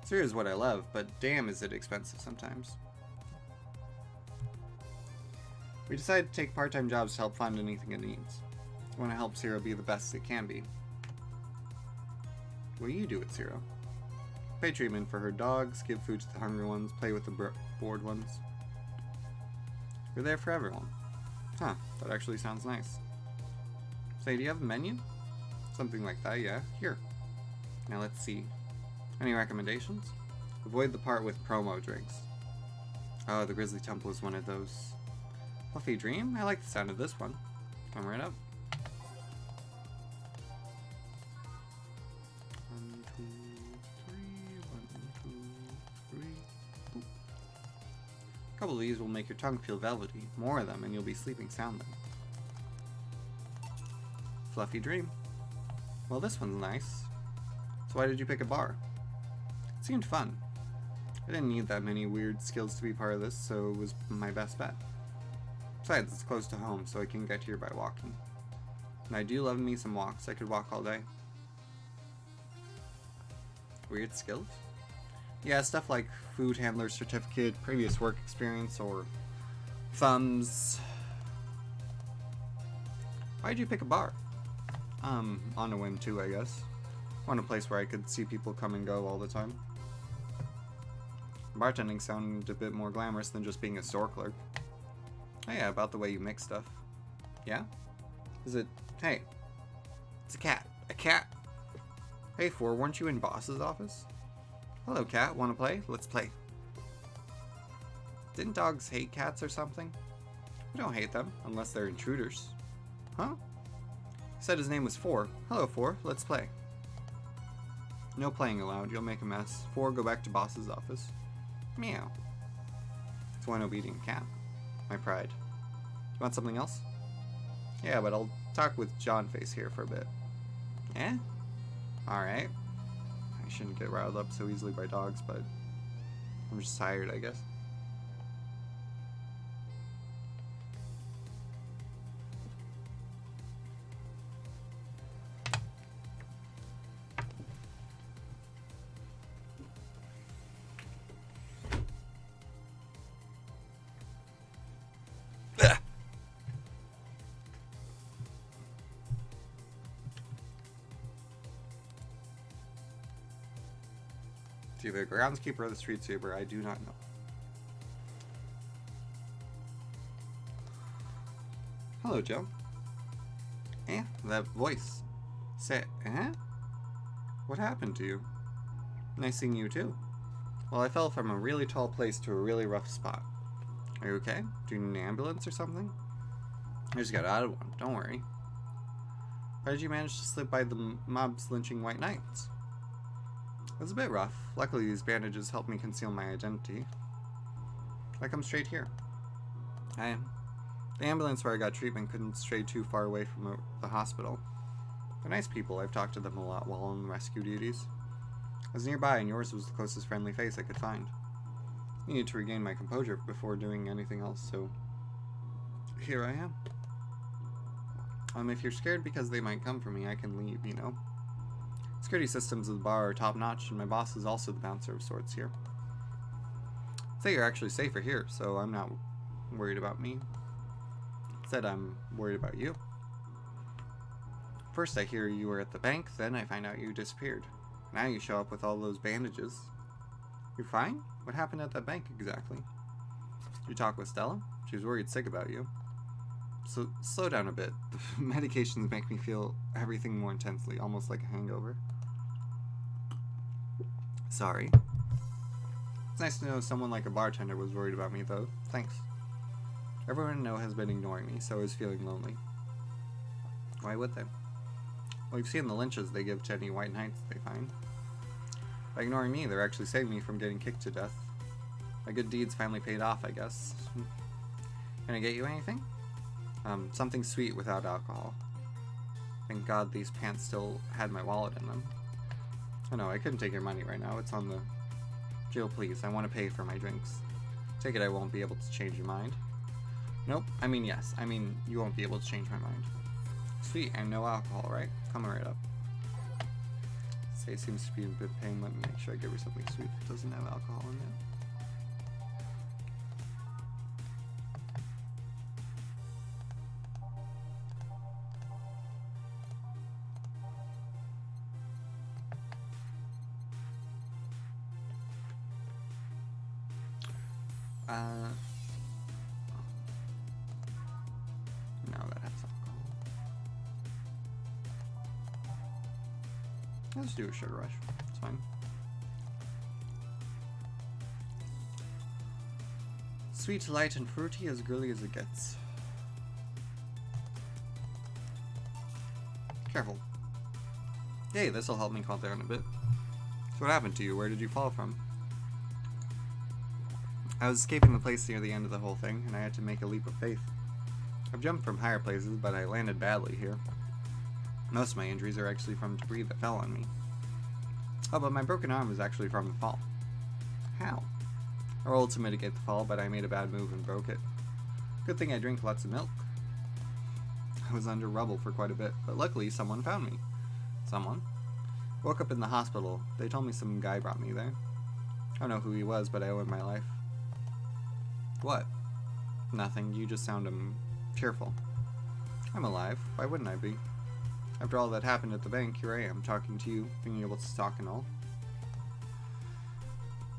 CIRA is what I love, but damn is it expensive sometimes. We decided to take part-time jobs to help fund anything it needs. We want to help CIRA be the best it can be. What do you do at CIRA? Pay treatment for her dogs, give food to the hungry ones, play with the bored ones. We're there for everyone. Huh, that actually sounds nice. Say, do you have a menu? Something like that, yeah. Here. Now let's see. Any recommendations? Avoid the part with promo drinks. Oh, the Grizzly Temple is one of those. Fluffy Dream? I like the sound of this one. Come right up. 1, 2, 3, 1, 2, 3. Ooh. A couple of these will make your tongue feel velvety. More of them and you'll be sleeping soundly. Fluffy Dream. Well, this one's nice. So why did you pick a bar? It seemed fun. I didn't need that many weird skills to be part of this, so it was my best bet. Besides, it's close to home, so I can get here by walking. And I do love me some walks. I could walk all day. Weird skills? Yeah, stuff like food handler certificate, previous work experience, or thumbs. Why'd you pick a bar? On a whim too, I guess. Want a place where I could see people come and go all the time. Bartending sounded a bit more glamorous than just being a store clerk. Oh yeah, about the way you mix stuff. Yeah? Is it... Hey. It's a cat. A cat! Hey, Four, weren't you in Boss's office? Hello, cat. Wanna play? Let's play. Didn't dogs hate cats or something? We don't hate them, unless they're intruders. Huh? He said his name was Four. Hello, Four. Let's play. No playing allowed. You'll make a mess. Four, go back to Boss's office. Meow. It's one obedient cat. My pride. You want something else? Yeah, but I'll talk with John Face here for a bit. Eh? Alright. I shouldn't get riled up so easily by dogs, but I'm just tired, I guess. It's either the groundskeeper or the street sweeper, I do not know. Hello, Joe. That voice. Say, What happened to you? Nice seeing you too. Well, I fell from a really tall place to a really rough spot. Are you okay? Do you need an ambulance or something? I just got out of one, don't worry. Why did you manage to slip by the mobs lynching white knights? It was a bit rough. Luckily, these bandages helped me conceal my identity. I come straight here. The ambulance where I got treatment couldn't stray too far away from the hospital. They're nice people. I've talked to them a lot while on rescue duties. I was nearby, and yours was the closest friendly face I could find. I needed to regain my composure before doing anything else, so here I am. If you're scared because they might come for me, I can leave, you know. Security systems of the bar are top-notch, and my boss is also the bouncer of sorts here. I'd say you're actually safer here, so I'm not worried about me. Instead, I'm worried about you. First I hear you were at the bank, then I find out you disappeared. Now you show up with all those bandages. You're fine? What happened at that bank exactly? Did you talk with Stella? She was worried sick about you. So, slow down a bit. The medications make me feel everything more intensely, almost like a hangover. Sorry. It's nice to know someone like a bartender was worried about me, though. Thanks. Everyone I know has been ignoring me, so I was feeling lonely. Why would they? Well, you've seen the lynches they give to any white knights they find. By ignoring me, they're actually saving me from getting kicked to death. My good deeds finally paid off, I guess. Can I get you anything? Something sweet without alcohol. Thank God these pants still had my wallet in them. Oh no, I couldn't take your money right now. It's on the... Jill, please, I want to pay for my drinks. Take it I won't be able to change your mind. Nope, I mean yes. I mean, you won't be able to change my mind. Sweet, and no alcohol, right? Coming right up. Say seems to be in a bit of pain. Let me make sure I give her something sweet that doesn't have alcohol in it. No, that has alcohol. Let's do a sugar rush. It's fine. Sweet, light, and fruity, as girly as it gets. Careful. Hey, this'll help me calm down a bit. So what happened to you? Where did you fall from? I was escaping the place near the end of the whole thing, and I had to make a leap of faith. I've jumped from higher places, but I landed badly here. Most of my injuries are actually from debris that fell on me. Oh, but my broken arm was actually from the fall. How? I rolled to mitigate the fall, but I made a bad move and broke it. Good thing I drink lots of milk. I was under rubble for quite a bit, but luckily someone found me. Someone? Woke up in the hospital. They told me some guy brought me there. I don't know who he was, but I owe him my life. What? Nothing. You just sound cheerful. I'm alive. Why wouldn't I be? After all that happened at the bank, here I am, talking to you, being able to talk and all.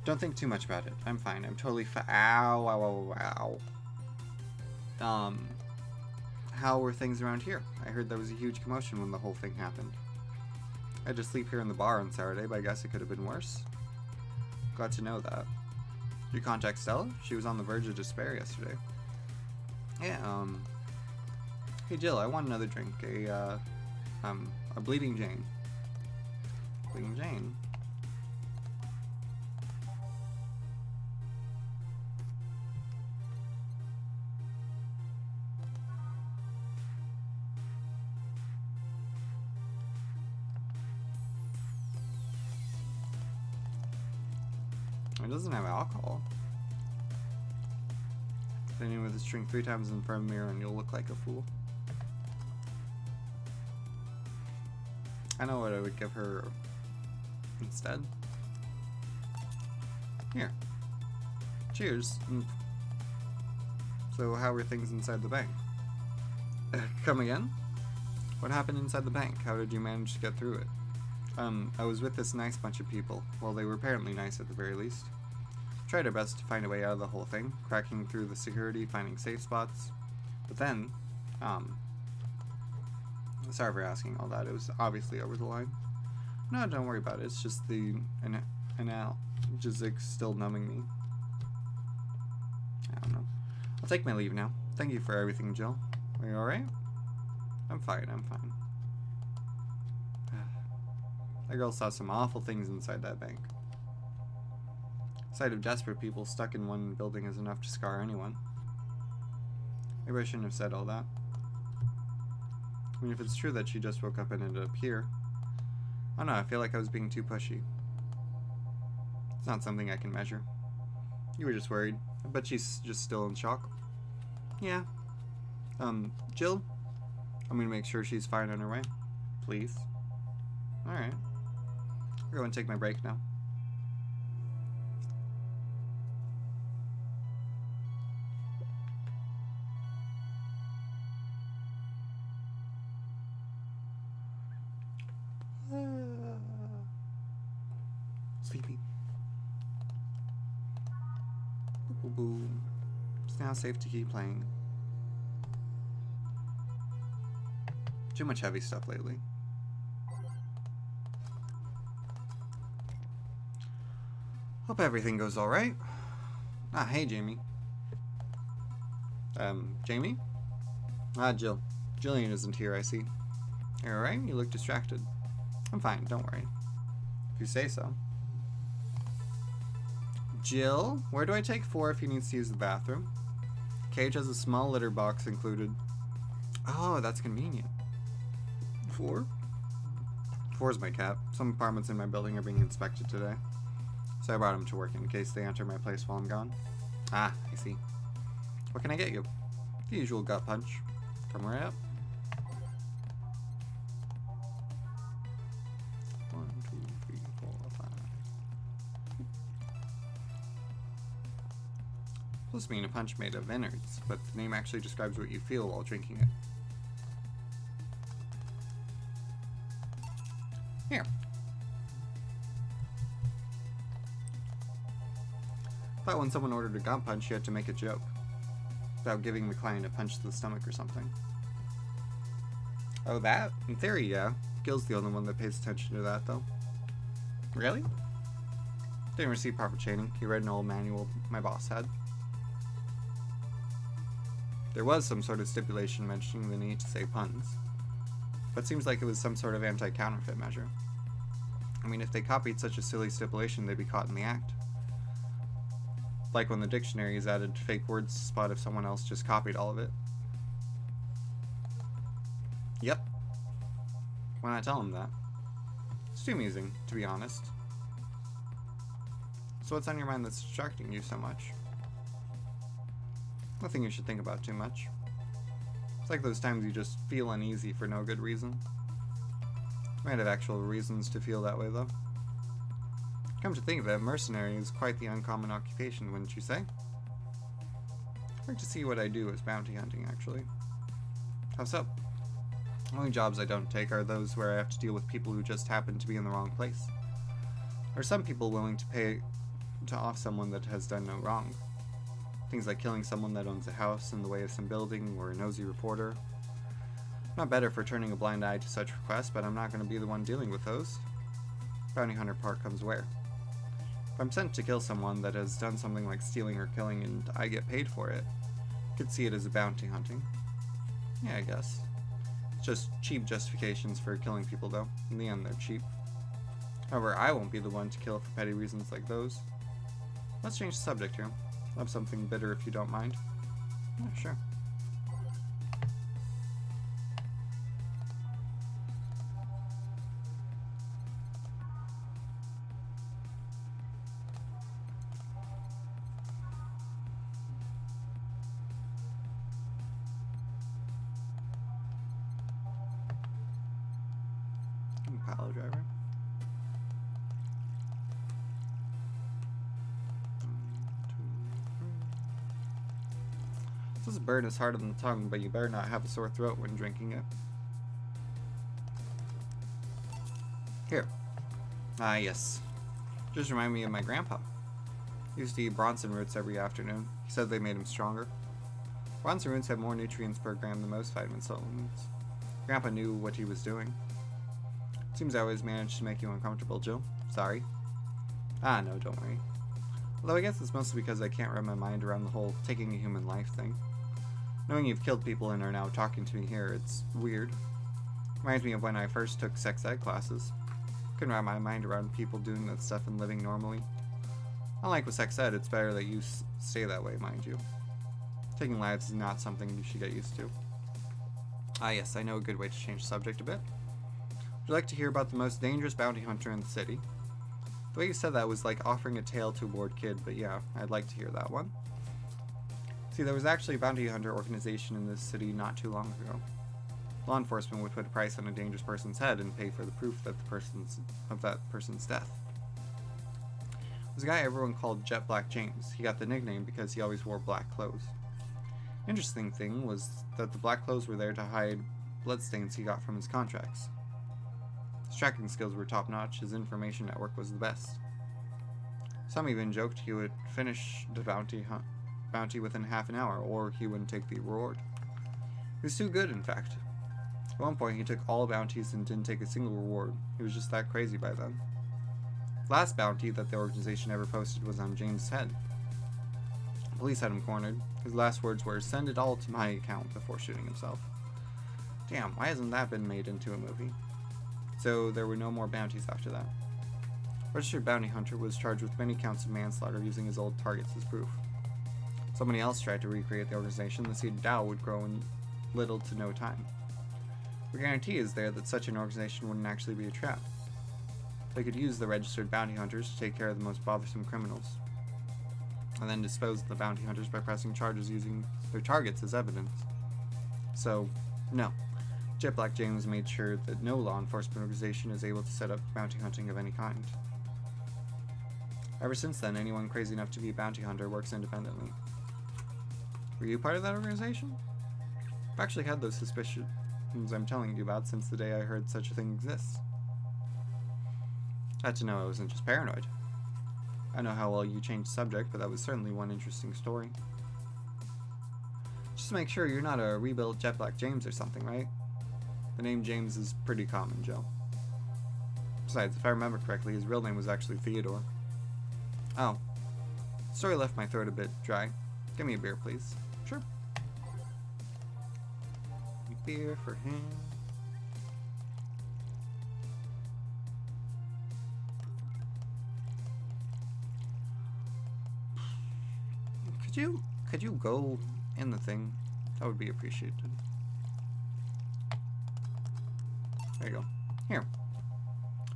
Don't think too much about it. I'm fine. I'm totally ow, ow, ow, ow. How were things around here? I heard there was a huge commotion when the whole thing happened. I had to sleep here in the bar on Saturday, but I guess it could have been worse. Glad to know that. Did you contact Stella? She was on the verge of despair yesterday. Yeah, Hey Jill, I want another drink. A Bleeding Jane. Bleeding Jane? It doesn't have alcohol. Continue with this drink 3 times in front of the mirror and you'll look like a fool. I know what I would give her instead. Here. Cheers. So how were things inside the bank? Come again? What happened inside the bank? How did you manage to get through it? I was with this nice bunch of people. Well, they were apparently nice at the very least. Tried our best to find a way out of the whole thing, cracking through the security, finding safe spots. But then, sorry for asking all that. It was obviously over the line. No, don't worry about it. It's just the analgesic still numbing me. I don't know. I'll take my leave now. Thank you for everything, Jill. Are you alright? I'm fine, I'm fine. That girl saw some awful things inside that bank. The sight of desperate people stuck in one building is enough to scar anyone. Maybe I shouldn't have said all that. I mean, if it's true that she just woke up and ended up here, I don't know, I feel like I was being too pushy. It's not something I can measure. You were just worried. I bet she's just still in shock. Yeah. Jill? I'm gonna make sure she's fine on her way. Please. Alright. I'll go and take my break now. Sleepy. Boop, boop, boop. It's now safe to keep playing. Too much heavy stuff lately. Hope everything goes alright. Ah, hey, Jamie. Jamie? Ah, Jill. Jillian isn't here, I see. You alright? You look distracted. I'm fine, don't worry. If you say so. Jill, where do I take 4 if he needs to use the bathroom? Cage has a small litter box included. Oh, that's convenient. 4? 4 is my cat. Some apartments in my building are being inspected today. So I brought him to work in case they enter my place while I'm gone. Ah, I see. What can I get you? The usual gut punch. Come right up. 1, 2, 3, 4, 5. Supposed to mean a punch made of innards, but the name actually describes what you feel while drinking it. Here. Thought when someone ordered a gut punch, you had to make a joke about giving the client a punch to the stomach or something. Oh, that? In theory, yeah. Gil's the only one that pays attention to that, though. Really? Didn't receive proper training. He read an old manual my boss had. There was some sort of stipulation mentioning the need to say puns, but seems like it was some sort of anti-counterfeit measure. I mean, if they copied such a silly stipulation, they'd be caught in the act. Like when the dictionaries added fake words to spot if someone else just copied all of it. Yep. Why not tell him that? It's too amusing, to be honest. So what's on your mind that's distracting you so much? Nothing you should think about too much. It's like those times you just feel uneasy for no good reason. You might have actual reasons to feel that way, though. Come to think of it, mercenary is quite the uncommon occupation, wouldn't you say? I'd like to see what I do as bounty hunting, actually. How so? The only jobs I don't take are those where I have to deal with people who just happen to be in the wrong place. Or some people willing to pay to off someone that has done no wrong. Things like killing someone that owns a house in the way of some building, or a nosy reporter. I'm not better for turning a blind eye to such requests, but I'm not going to be the one dealing with those. Bounty hunter part comes where? If I'm sent to kill someone that has done something like stealing or killing and I get paid for it, I could see it as a bounty hunting. Yeah, I guess. It's just cheap justifications for killing people, though. In the end, they're cheap. However, I won't be the one to kill for petty reasons like those. Let's change the subject here. I'll have something bitter if you don't mind. Yeah, sure. Pile driver. This bird is hard on the tongue, but you better not have a sore throat when drinking it. Here, Ah, yes. Just remind me of my grandpa. He used to eat Bronson roots every afternoon. He said they made him stronger. Bronson roots have more nutrients per gram than most vitamin supplements. Grandpa knew what he was doing. Seems I always managed to make you uncomfortable, Jill. Sorry. Ah, no, don't worry. Although I guess it's mostly because I can't wrap my mind around the whole taking a human life thing. Knowing you've killed people and are now talking to me here, it's weird. Reminds me of when I first took sex ed classes. Couldn't wrap my mind around people doing that stuff and living normally. Unlike with sex ed, it's better that you stay that way, mind you. Taking lives is not something you should get used to. Ah yes, I know a good way to change the subject a bit. Would you like to hear about the most dangerous bounty hunter in the city? The way you said that was like offering a tale to a bored kid, but yeah, I'd like to hear that one. See, there was actually a bounty hunter organization in this city not too long ago. Law enforcement would put a price on a dangerous person's head and pay for the proof that that person's death. There was a guy everyone called Jet Black James. He got the nickname because he always wore black clothes. Interesting thing was that the black clothes were there to hide bloodstains he got from his contracts. His tracking skills were top-notch, his information network was the best. Some even joked he would finish the bounty within half an hour, or he wouldn't take the reward. He was too good, in fact. At one point, he took all bounties and didn't take a single reward. He was just that crazy by then. The last bounty that the organization ever posted was on James' head. The police had him cornered. His last words were, "Send it all to my account," before shooting himself. Damn, why hasn't that been made into a movie? So there were no more bounties after that. Registered bounty hunter was charged with many counts of manslaughter using his old targets as proof. Somebody else tried to recreate the organization. The seed Dow would grow in little to no time. The guarantee is there that such an organization wouldn't actually be a trap. They could use the registered bounty hunters to take care of the most bothersome criminals, and then dispose of the bounty hunters by pressing charges using their targets as evidence. So, no. Jet Black James made sure that no law enforcement organization is able to set up bounty hunting of any kind. Ever since then, anyone crazy enough to be a bounty hunter works independently. Were you part of that organization? I've actually had those suspicions I'm telling you about since the day I heard such a thing exists. I had to know I wasn't just paranoid. I know how well you changed the subject, but that was certainly one interesting story. Just to make sure you're not a rebuilt Jet Black James or something, right? The name James is pretty common, Joe. Besides, if I remember correctly, his real name was actually Theodore. Oh. The story left my throat a bit dry. Give me a beer, please. Sure. A beer for him. Could you go in the thing? That would be appreciated. There you go. Here.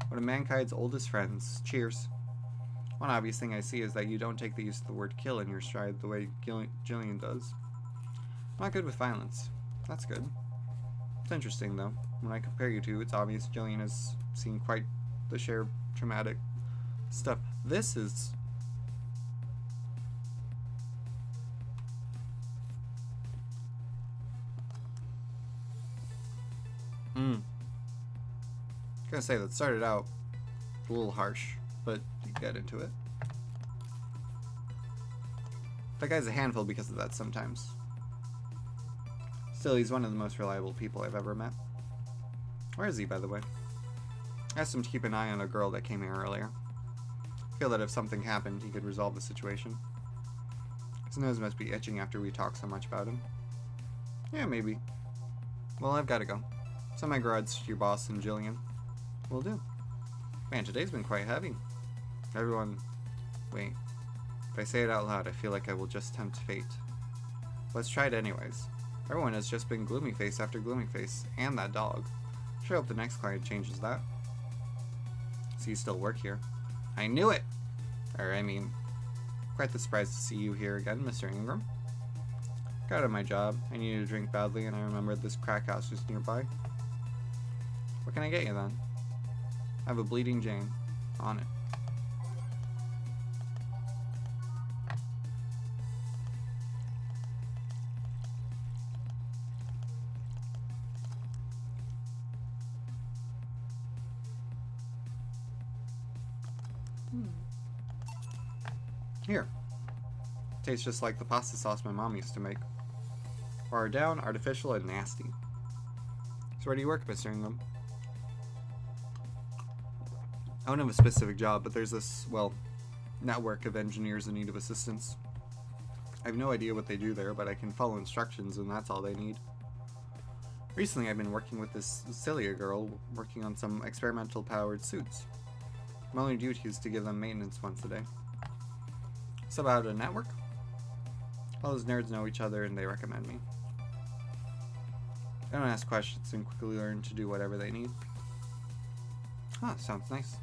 One of mankind's oldest friends. Cheers. One obvious thing I see is that you don't take the use of the word kill in your stride the way Jillian does. I'm not good with violence. That's good. It's interesting, though. When I compare you two, it's obvious Jillian has seen quite the share of traumatic stuff. This is... I was gonna say, that started out a little harsh, but you get into it. That guy's a handful because of that sometimes. Still, he's one of the most reliable people I've ever met. Where is he, by the way? I asked him to keep an eye on a girl that came here earlier. I feel that if something happened, he could resolve the situation. His nose must be itching after we talk so much about him. Yeah, maybe. Well, I've gotta go. Send my regards to your boss and Jillian. Will do. Man, today's been quite heavy. Everyone... Wait. If I say it out loud, I feel like I will just tempt fate. Let's try it anyways. Everyone has just been gloomy face after gloomy face, and that dog. Sure hope the next client changes that. So you still work here. I knew it! Quite the surprise to see you here again, Mr. Ingram. Got out of my job. I needed a drink badly, and I remembered this crack house was nearby. What can I get you then? I have a Bleeding Jane. On it. Here. Tastes just like the pasta sauce my mom used to make. Watered down, artificial, and nasty. So where do you work, Mr. Ingram? I don't have a specific job, but there's this, well, network of engineers in need of assistance. I have no idea what they do there, but I can follow instructions, and that's all they need. Recently, I've been working with this Celia girl, working on some experimental powered suits. My only duty is to give them maintenance once a day. So about a network? All those nerds know each other, and they recommend me. I don't ask questions and quickly learn to do whatever they need. Huh, sounds nice.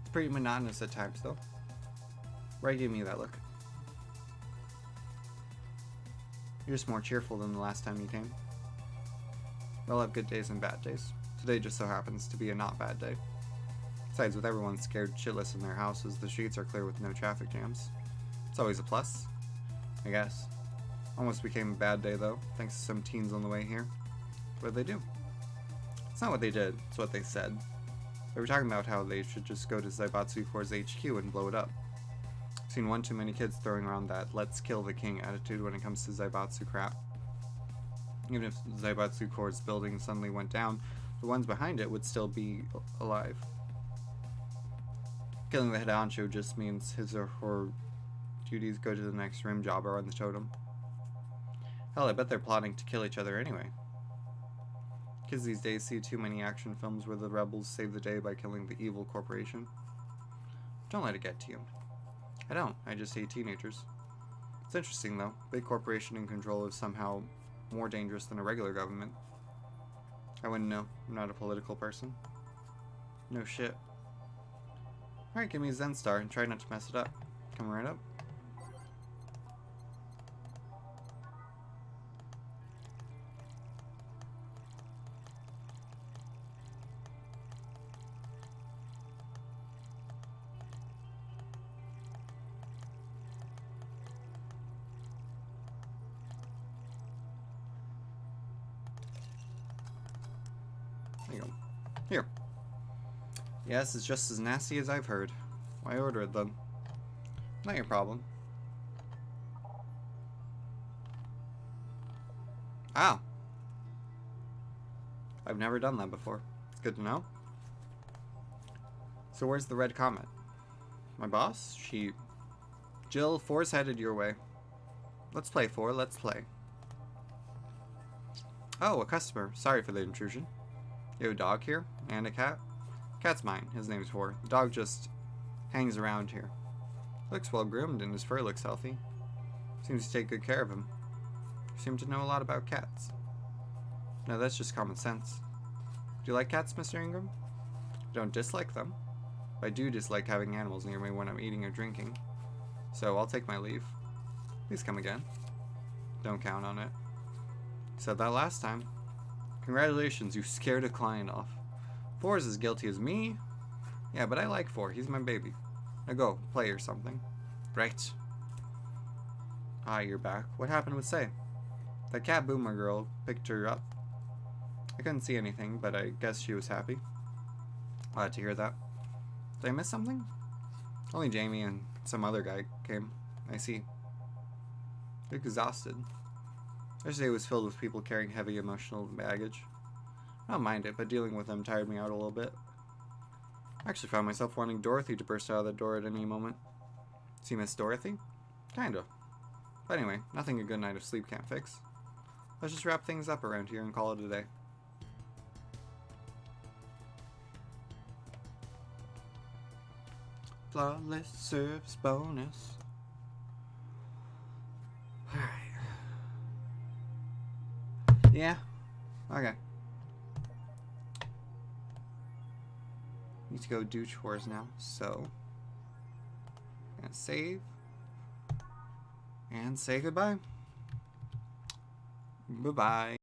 It's pretty monotonous at times, though. Why give me that look? You're just more cheerful than the last time you came. We'll have good days and bad days. Today just so happens to be a not bad day. Besides, with everyone scared shitless in their houses, the streets are clear with no traffic jams. It's always a plus, I guess. Almost became a bad day, though, thanks to some teens on the way here. What did they do? It's not what they did, it's what they said. They were talking about how they should just go to Zaibatsu Corps' HQ and blow it up. I've seen one too many kids throwing around that let's kill the king attitude when it comes to Zaibatsu crap. Even if Zaibatsu Corps' building suddenly went down, the ones behind it would still be alive. Killing the head honcho just means his or her duties go to the next rim jobber on the totem. Hell, I bet they're plotting to kill each other anyway. Kids these days see too many action films where the rebels save the day by killing the evil corporation. Don't let it get to you. I don't, I just hate teenagers. It's interesting though, big corporation in control is somehow more dangerous than a regular government. I wouldn't know, I'm not a political person. No shit. Alright, give me a Zen Star and try not to mess it up. Coming right up. There you go. Here. Yes, it's just as nasty as I've heard. Why order it then? Not your problem. Ah! I've never done that before. It's good to know. So where's the red comet? My boss? Jill, 4's headed your way. Let's play, 4. Let's play. Oh, a customer. Sorry for the intrusion. You have a dog here? And a cat? Cat's mine. His name's 4. The dog just hangs around here. Looks well groomed and his fur looks healthy. Seems to take good care of him. You seem to know a lot about cats. No, that's just common sense. Do you like cats, Mr. Ingram? I don't dislike them. But I do dislike having animals near me when I'm eating or drinking. So I'll take my leave. Please come again. Don't count on it. Said that last time. Congratulations, you scared a client off. 4 is as guilty as me. Yeah, but I like 4. He's my baby. Now go, play or something. Right. Ah, you're back. What happened with Say? That cat boomer girl picked her up. I couldn't see anything, but I guess she was happy. Glad to hear that. Did I miss something? Only Jamie and some other guy came. I see. Exhausted. Yesterday was filled with people carrying heavy emotional baggage. I don't mind it, but dealing with them tired me out a little bit. I actually found myself wanting Dorothy to burst out of the door at any moment. See Miss Dorothy? Kinda. But anyway, nothing a good night of sleep can't fix. Let's just wrap things up around here and call it a day. Flawless service bonus. Alright. Yeah. Okay. Need to go do chores now, so I'm gonna save and say goodbye. Bye-bye.